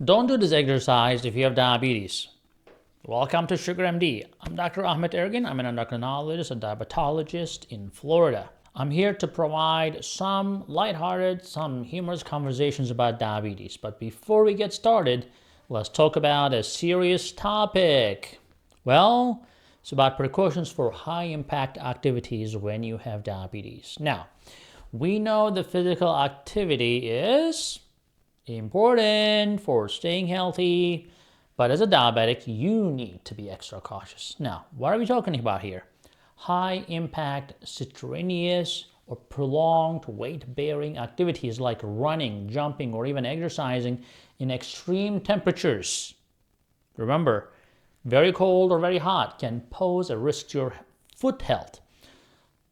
Don't do this exercise if you have diabetes. Welcome to SugarMD. I'm Dr. Ahmed Ergin. I'm an endocrinologist and diabetologist in Florida. I'm here to provide some lighthearted, some humorous conversations about diabetes. But before we get started, let's talk about a serious topic. Well, it's about precautions for high-impact activities when you have diabetes. Now, we know the physical activity is important for staying healthy, but as a diabetic, you need to be extra cautious. Now, what are we talking about here? High impact, strenuous, or prolonged weight-bearing activities like running, jumping, or even exercising in extreme temperatures. Remember, very cold or very hot can pose a risk to your foot health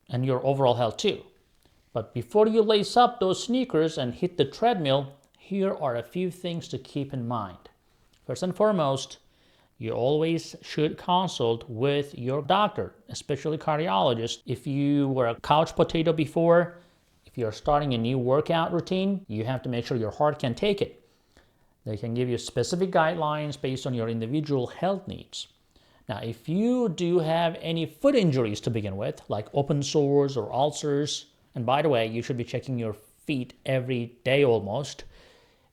and your overall health too. But before you lace up those sneakers and hit the treadmill, here are a few things to keep in mind. First and foremost, you always should consult with your doctor, especially cardiologist. If you were a couch potato before, if you're starting a new workout routine, you have to make sure your heart can take it. They can give you specific guidelines based on your individual health needs. Now, if you do have any foot injuries to begin with, like open sores or ulcers, and by the way, you should be checking your feet every day almost,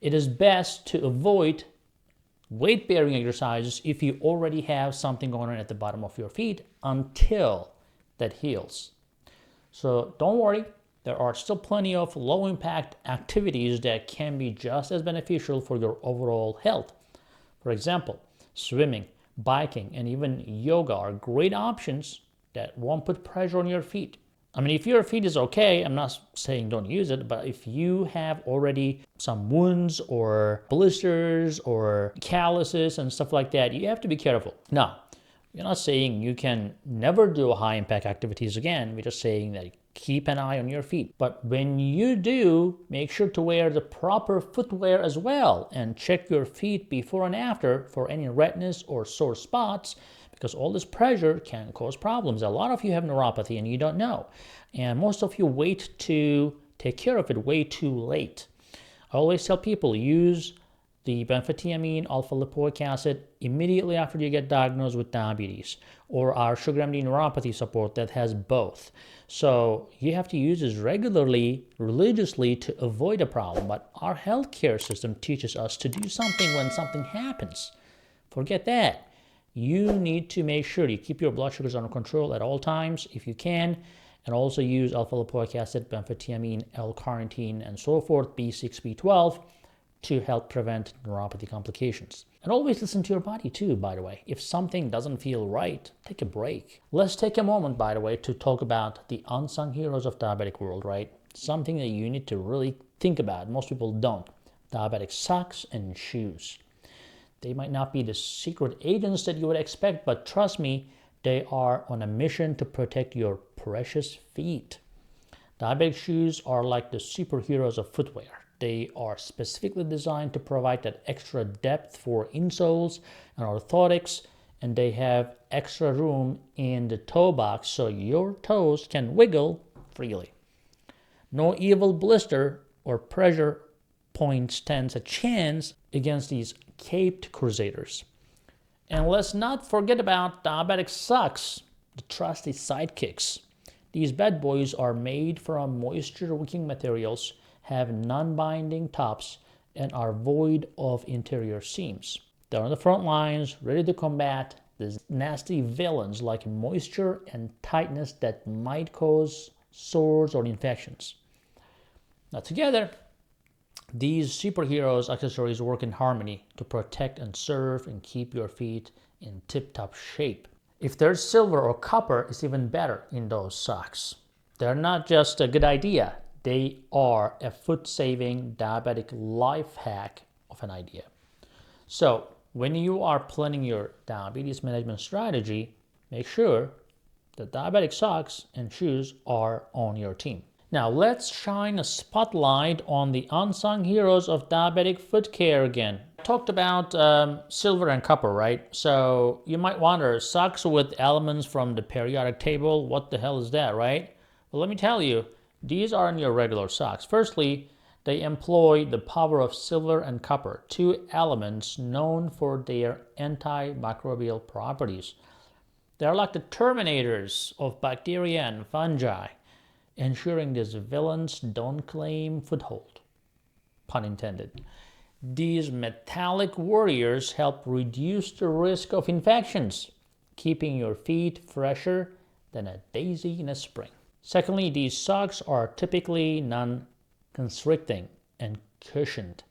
it is best to avoid weight-bearing exercises if you already have something going on at the bottom of your feet until that heals. So don't worry, there are still plenty of low-impact activities that can be just as beneficial for your overall health. For example, swimming, biking, and even yoga are great options that won't put pressure on your feet. I mean, if your feet is okay, I'm not saying don't use it, but if you have already some wounds or blisters or calluses and stuff like that, you have to be careful. Now, we're not saying you can never do high-impact activities again. We're just saying that keep an eye on your feet. But when you do, make sure to wear the proper footwear as well and check your feet before and after for any redness or sore spots, because all this pressure can cause problems. A lot of you have neuropathy and you don't know. And most of you wait to take care of it way too late. I always tell people, use the benfotiamine alpha-lipoic acid immediately after you get diagnosed with diabetes, or our SugarMD neuropathy support that has both. So you have to use this regularly, religiously to avoid a problem. But our healthcare system teaches us to do something when something happens. Forget that. You need to make sure you keep your blood sugars under control at all times if you can, and also use alpha-lipoic acid, benfotiamine, L-carnitine, and so forth, B6, B12, to help prevent neuropathy complications. And always listen to your body too, by the way. If something doesn't feel right, take a break. Let's take a moment, by the way, to talk about the unsung heroes of diabetic world, right? Something that you need to really think about. Most people don't. Diabetic socks and shoes. They might not be the secret agents that you would expect, but trust me, they are on a mission to protect your precious feet. Diabetic shoes are like the superheroes of footwear. They are specifically designed to provide that extra depth for insoles and orthotics, and they have extra room in the toe box so your toes can wiggle freely. No evil blister or pressure point stands a chance against these caped crusaders. And let's not forget about diabetic socks, the trusty sidekicks. These bad boys are made from moisture-wicking materials, have non-binding tops, and are void of interior seams. They're on the front lines, ready to combat these nasty villains like moisture and tightness that might cause sores or infections. Now together, these superheroes accessories work in harmony to protect and serve and keep your feet in tip-top shape. If there's silver or copper, it's even better in those socks. They're not just a good idea, they are a foot-saving diabetic life hack of an idea. So when you are planning your diabetes management strategy, make sure that diabetic socks and shoes are on your team. Now let's shine a spotlight on the unsung heroes of diabetic foot care again. I talked about silver and copper, right? So you might wonder, socks with elements from the periodic table, what the hell is that, right? Well, let me tell you, these aren't your regular socks. Firstly, They employ the power of silver and copper, two elements known for their antimicrobial properties. They are like the terminators of bacteria and fungi, ensuring these villains don't claim foothold. Pun intended. These metallic warriors help reduce the risk of infections, keeping your feet fresher than a daisy in a spring. Secondly, these socks are typically non-constricting and cushioned.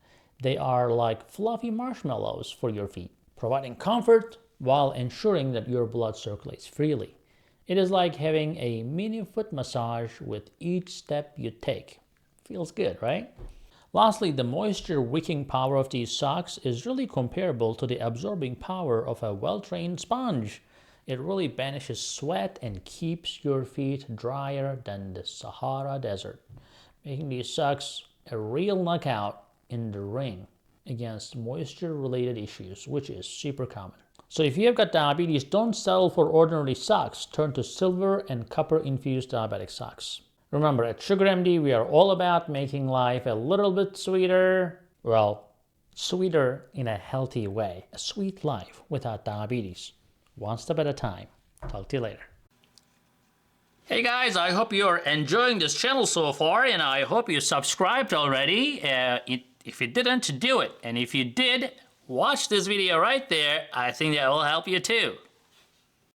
They are like fluffy marshmallows for your feet, providing comfort while ensuring that your blood circulates freely. It is like having a mini foot massage with each step you take. Feels good, right? Lastly, the moisture-wicking power of these socks is really comparable to the absorbing power of a well-trained sponge. It really banishes sweat and keeps your feet drier than the Sahara Desert, making these socks a real knockout in the ring against moisture-related issues, which is super common. So if you have got diabetes, don't settle for ordinary socks. Turn to silver and copper-infused diabetic socks. Remember, at SugarMD, we are all about making life a little bit sweeter. Well, sweeter in a healthy way. A sweet life without diabetes. One step at a time. Talk to you later. Hey guys, I hope you're enjoying this channel so far, and I hope you subscribed already. If you didn't, do it. And if you did, watch this video right there. I think that will help you too.